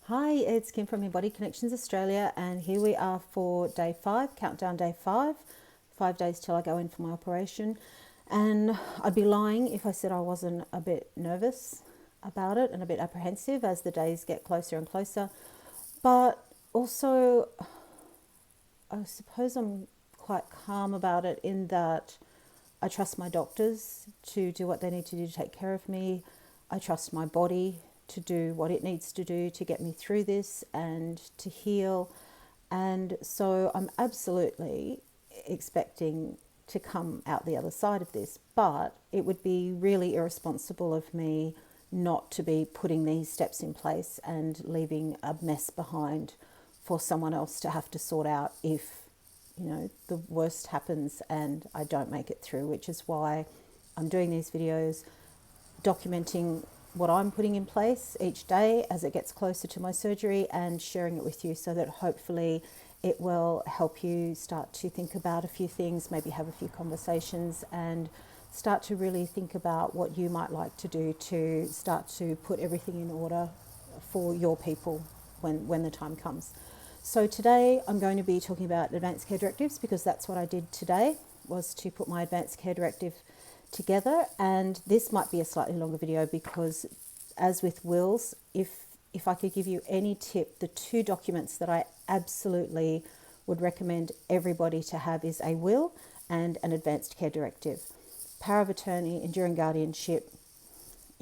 Hi, it's Kim from Body Connections Australia, and here we are for day 5, countdown day 5, 5 days till I go in for my operation. And I'd be lying if I said I wasn't a bit nervous about it and a bit apprehensive as the days get closer and closer. But also, I suppose I'm quite calm about it in that I trust my doctors to do what they need to do to take care of me. I trust my body to do what it needs to do to get me through this and to heal. And so I'm absolutely expecting to come out the other side of this, but it would be really irresponsible of me not to be putting these steps in place and leaving a mess behind for someone else to have to sort out if the worst happens and I don't make it through, which is why I'm doing these videos documenting what I'm putting in place each day as it gets closer to my surgery and sharing it with you so that hopefully it will help you start to think about a few things, maybe have a few conversations and start to really think about what you might like to do to start to put everything in order for your people when the time comes. So today I'm going to be talking about advanced care directives because that's what I did today, was to put my advanced care directive together. And this might be a slightly longer video because, as with wills, if I could give you any tip, the two documents that I absolutely would recommend everybody to have is a will and an advanced care directive. Power of attorney, enduring guardianship,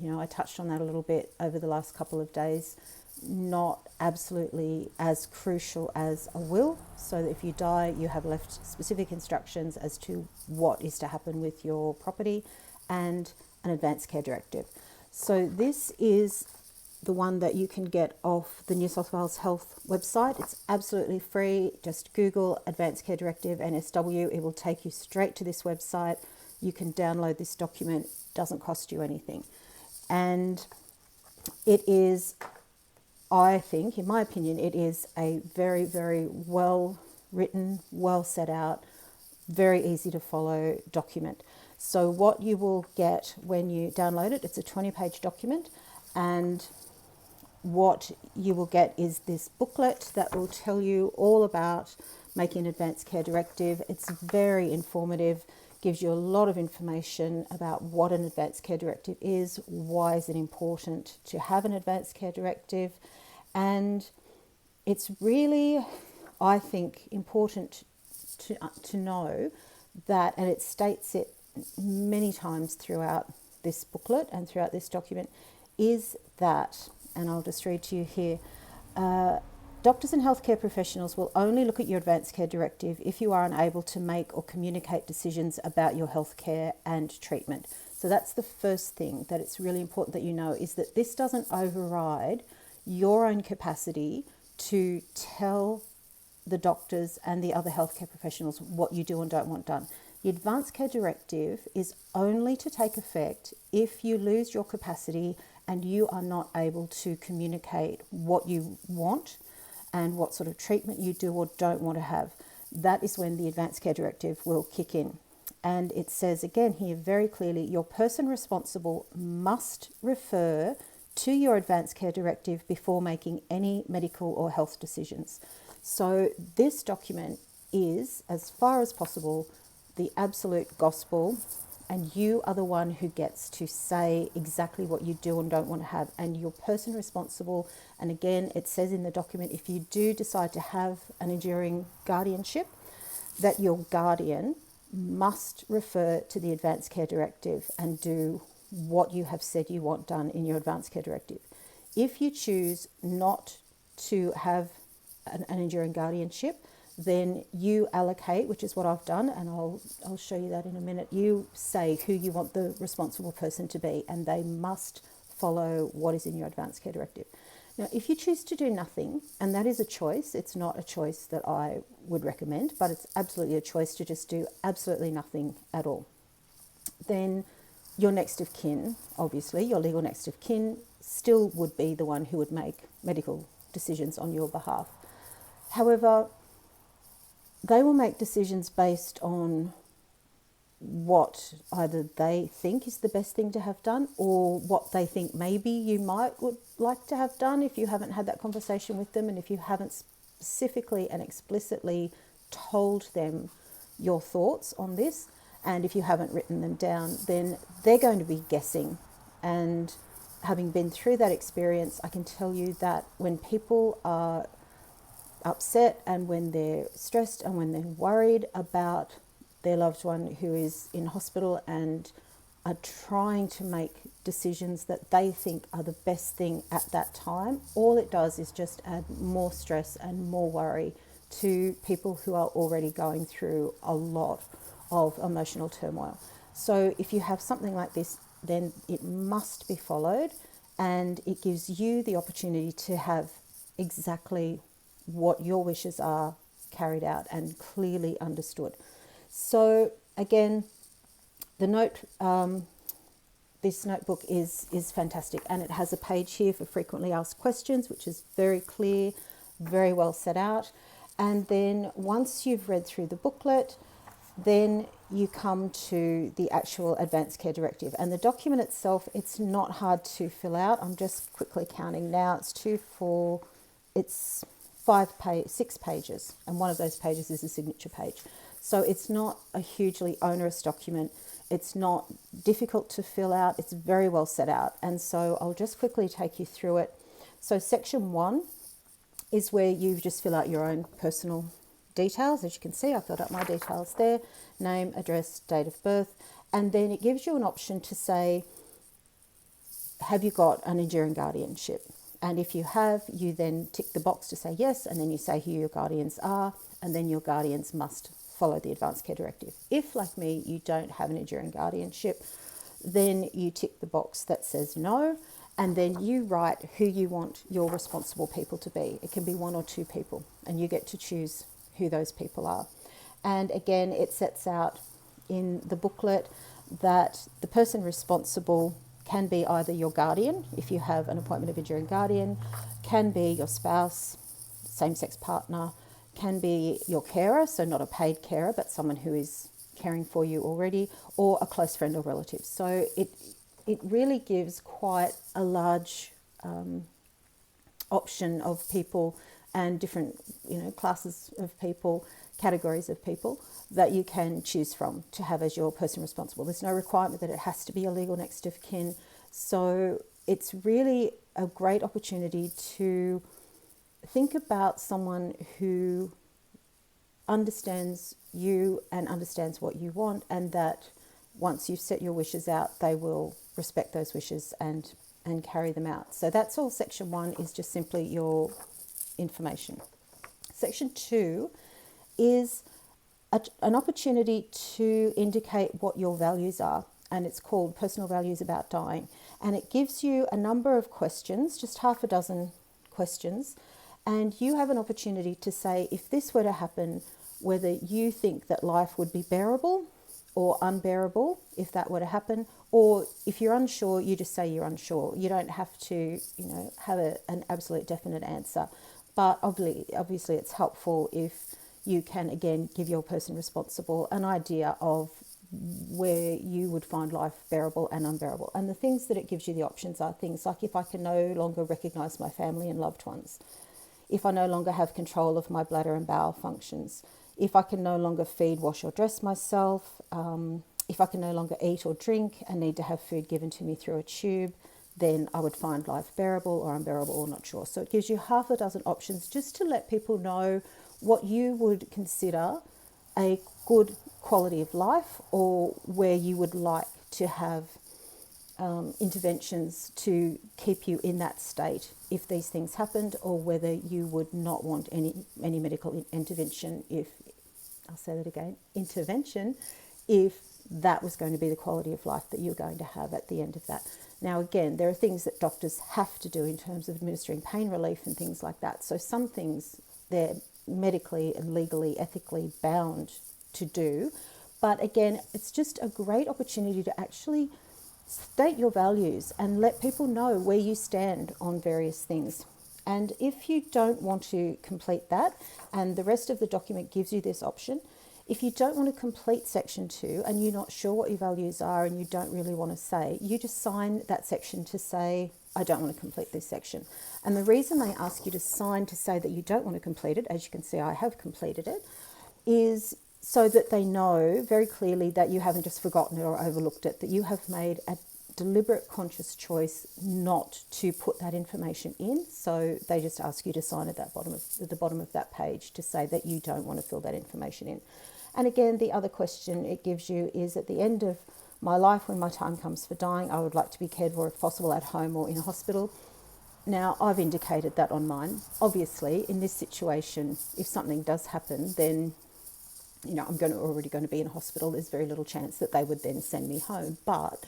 I touched on that a little bit over the last couple of days. Not absolutely as crucial as a will, so that if you die, you have left specific instructions as to what is to happen with your property, and an advanced care directive. So this is the one that you can get off the New South Wales Health website. It's absolutely free. Just Google Advanced Care Directive NSW. It will take you straight to this website. You can download this document. It doesn't cost you anything. And it is, I think, in my opinion, it is a very, very well written, well set out, very easy to follow document. So what you will get when you download it, it's a 20-page document, and what you will get is this booklet that will tell you all about making an advanced care directive. It's very informative, gives you a lot of information about what an advanced care directive is, why is it important to have an advanced care directive, and it's really, I think, important to know that, and it states it many times throughout this booklet and throughout this document, is that, and I'll just read to you here, doctors and healthcare professionals will only look at your advanced care directive if you are unable to make or communicate decisions about your healthcare and treatment. So that's the first thing that it's really important that you know, is that this doesn't override your own capacity to tell the doctors and the other healthcare professionals what you do and don't want done. The Advanced Care Directive is only to take effect if you lose your capacity and you are not able to communicate what you want and what sort of treatment you do or don't want to have. That is when the Advanced Care Directive will kick in. And it says again here very clearly, your person responsible must refer to your Advanced Care Directive before making any medical or health decisions. So this document is, as far as possible, the absolute gospel, and you are the one who gets to say exactly what you do and don't want to have, and your person responsible. And again, it says in the document, if you do decide to have an enduring guardianship, that your guardian must refer to the Advanced Care Directive and do what you have said you want done in your Advanced Care Directive. If you choose not to have an enduring guardianship, then you allocate, which is what I've done, and I'll show you that in a minute. You say who you want the responsible person to be, and they must follow what is in your Advanced Care Directive. Now, if you choose to do nothing, and that is a choice, it's not a choice that I would recommend, but it's absolutely a choice to just do absolutely nothing at all, then your next of kin, obviously, your legal next of kin, still would be the one who would make medical decisions on your behalf. However, they will make decisions based on what either they think is the best thing to have done, or what they think maybe you would like to have done if you haven't had that conversation with them, and if you haven't specifically and explicitly told them your thoughts on this, and if you haven't written them down, then they're going to be guessing. And having been through that experience, I can tell you that when people are upset and when they're stressed and when they're worried about their loved one who is in hospital and are trying to make decisions that they think are the best thing at that time, all it does is just add more stress and more worry to people who are already going through a lot of emotional turmoil. So if you have something like this, then it must be followed, and it gives you the opportunity to have exactly what your wishes are carried out and clearly understood. So again, the this notebook is fantastic, and it has a page here for frequently asked questions, which is very clear, very well set out. And then once you've read through the booklet, then you come to the actual Advanced Care Directive. And the document itself, it's not hard to fill out. I'm just quickly counting now. It's 6 pages, and one of those pages is a signature page. So it's not a hugely onerous document. It's not difficult to fill out. It's very well set out. And so I'll just quickly take you through it. So section 1 is where you just fill out your own personal details. As you can see, I filled out my details there: name, address, date of birth. And then it gives you an option to say, have you got an enduring guardianship? And if you have, you then tick the box to say yes, and then you say who your guardians are, and then your guardians must follow the Advanced Care Directive. If, like me, you don't have an enduring guardianship, then you tick the box that says no, and then you write who you want your responsible people to be. It can be 1 or 2 people, and you get to choose who those people are. And again, it sets out in the booklet that the person responsible can be either your guardian, if you have an appointment of enduring guardian, can be your spouse, same-sex partner, can be your carer, so not a paid carer, but someone who is caring for you already, or a close friend or relative. So it really gives quite a large option of people and different classes of people, categories of people that you can choose from to have as your person responsible. There's no requirement that it has to be a legal next of kin. So it's really a great opportunity to think about someone who understands you and understands what you want, and that once you've set your wishes out, they will respect those wishes and carry them out. So that's all section 1 is just simply your information. Section 2 is an opportunity to indicate what your values are, and it's called Personal Values About Dying. And it gives you a number of questions, just half a dozen questions, and you have an opportunity to say, if this were to happen, whether you think that life would be bearable or unbearable if that were to happen, or if you're unsure, you just say you're unsure. You don't have to, have an absolute definite answer. But obviously it's helpful if you can, again, give your person responsible an idea of where you would find life bearable and unbearable. And the things that it gives you the options are things like, if I can no longer recognise my family and loved ones, if I no longer have control of my bladder and bowel functions, if I can no longer feed, wash or dress myself, if I can no longer eat or drink and need to have food given to me through a tube, then I would find life bearable or unbearable or not sure. So it gives you half a dozen options just to let people know what you would consider a good quality of life, or where you would like to have interventions to keep you in that state if these things happened, or whether you would not want any medical intervention if that was going to be the quality of life that you're going to have at the end of that. Now, again, there are things that doctors have to do in terms of administering pain relief and things like that. So some things they're medically and legally, ethically bound to do. But again, it's just a great opportunity to actually state your values and let people know where you stand on various things. And if you don't want to complete that, and the rest of the document gives you this option, If you don't want to complete section 2 and you're not sure what your values are and you don't really want to say, you just sign that section to say, I don't want to complete this section. And the reason they ask you to sign to say that you don't want to complete it, as you can see I have completed it, is so that they know very clearly that you haven't just forgotten it or overlooked it, that you have made a deliberate conscious choice not to put that information in. So they just ask you to sign at the bottom of that page to say that you don't want to fill that information in. And again, the other question it gives you is, at the end of my life, when my time comes for dying, I would like to be cared for, if possible, at home or in a hospital. Now, I've indicated that on mine. Obviously, in this situation, if something does happen, then I'm already going to be in a hospital. There's very little chance that they would then send me home. But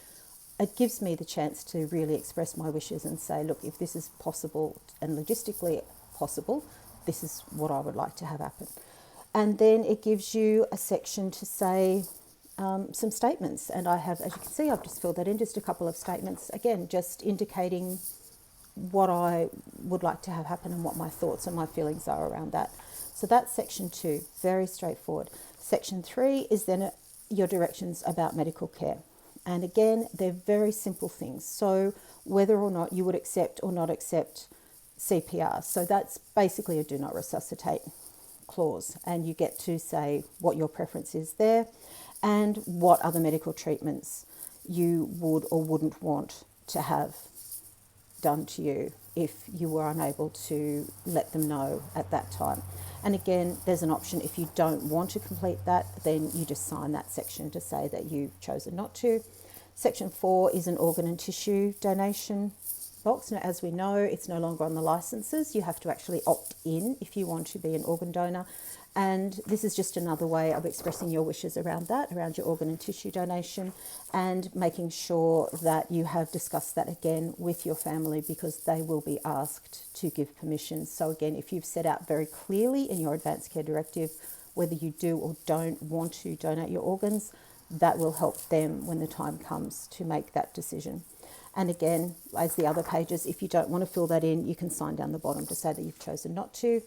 it gives me the chance to really express my wishes and say, look, if this is possible and logistically possible, this is what I would like to have happen. And then it gives you a section to say some statements. And I have, as you can see, I've just filled that in, just a couple of statements. Again, just indicating what I would like to have happen and what my thoughts and my feelings are around that. So that's section 2, very straightforward. Section 3 is then your directions about medical care. And again, they're very simple things. So whether or not you would accept or not accept CPR. So that's basically a do not resuscitate clause. And you get to say what your preference is there and what other medical treatments you would or wouldn't want to have done to you if you were unable to let them know at that time. And again, there's an option if you don't want to complete that, then you just sign that section to say that you've chosen not to. Section 4 is an organ and tissue donation box. Now, as we know, it's no longer on the licenses. You have to actually opt in if you want to be an organ donor. And this is just another way of expressing your wishes around that, around your organ and tissue donation, and making sure that you have discussed that again with your family, because they will be asked to give permission. So again, if you've set out very clearly in your Advanced Care Directive whether you do or don't want to donate your organs, that will help them when the time comes to make that decision. And again, as the other pages, if you don't want to fill that in, you can sign down the bottom to say that you've chosen not to.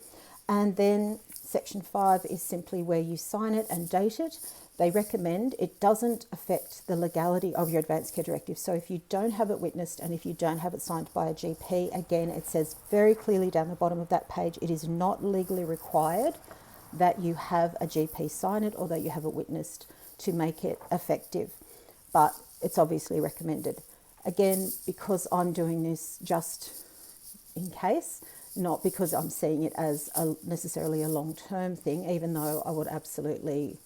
And then section 5 is simply where you sign it and date it. They recommend it doesn't affect the legality of your Advanced Care Directive. So if you don't have it witnessed and if you don't have it signed by a GP, again, it says very clearly down the bottom of that page, it is not legally required that you have a GP sign it or that you have it witnessed to make it effective. But it's obviously recommended. Again, because I'm doing this just in case, not because I'm seeing it as necessarily a long-term thing, even though I would absolutely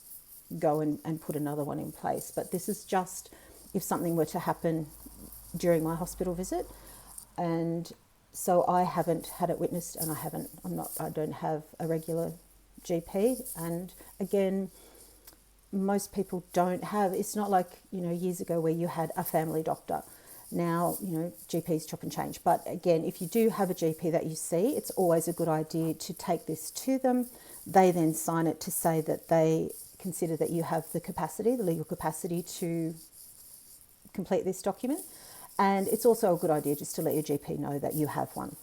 go and put another one in place. But this is just if something were to happen during my hospital visit. And so I haven't had it witnessed, and I don't have a regular GP. And again, most people don't have, it's not like, years ago where you had a family doctor. Now, GPs chop and change. But again, if you do have a GP that you see, it's always a good idea to take this to them. They then sign it to say that they consider that you have the capacity, the legal capacity to complete this document. And it's also a good idea just to let your GP know that you have one.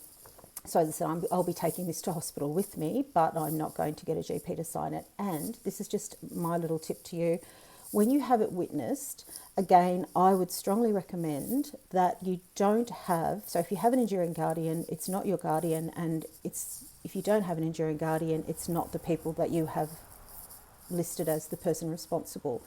So as I said, I'll be taking this to hospital with me, but I'm not going to get a GP to sign it. And this is just my little tip to you. When you have it witnessed, again, I would strongly recommend that you don't have, so if you have an enduring guardian, it's not your guardian, and if you don't have an enduring guardian, it's not the people that you have listed as the person responsible.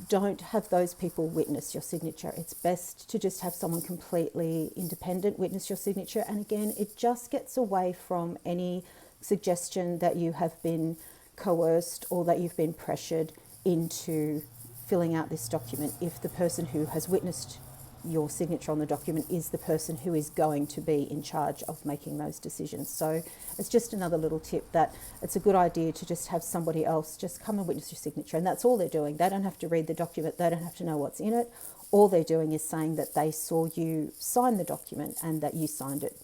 Don't have those people witness your signature. It's best to just have someone completely independent witness your signature. And again, it just gets away from any suggestion that you have been coerced or that you've been pressured into filling out this document if the person who has witnessed your signature on the document is the person who is going to be in charge of making those decisions. So it's just another little tip that it's a good idea to just have somebody else just come and witness your signature, and that's all they're doing. They don't have to read the document, they don't have to know what's in it. All they're doing is saying that they saw you sign the document and that you signed it,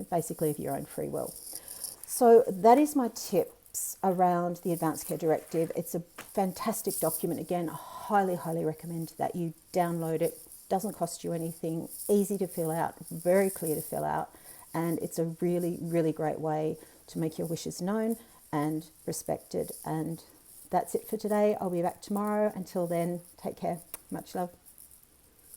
basically of your own free will. So that is my tips around the Advanced Care Directive. It's a fantastic document. Again, I highly, highly recommend that you download it. Doesn't cost you anything, easy to fill out, very clear to fill out, and it's a really, really great way to make your wishes known and respected and that's it for today. I'll be back tomorrow. Until then, take care. Much love.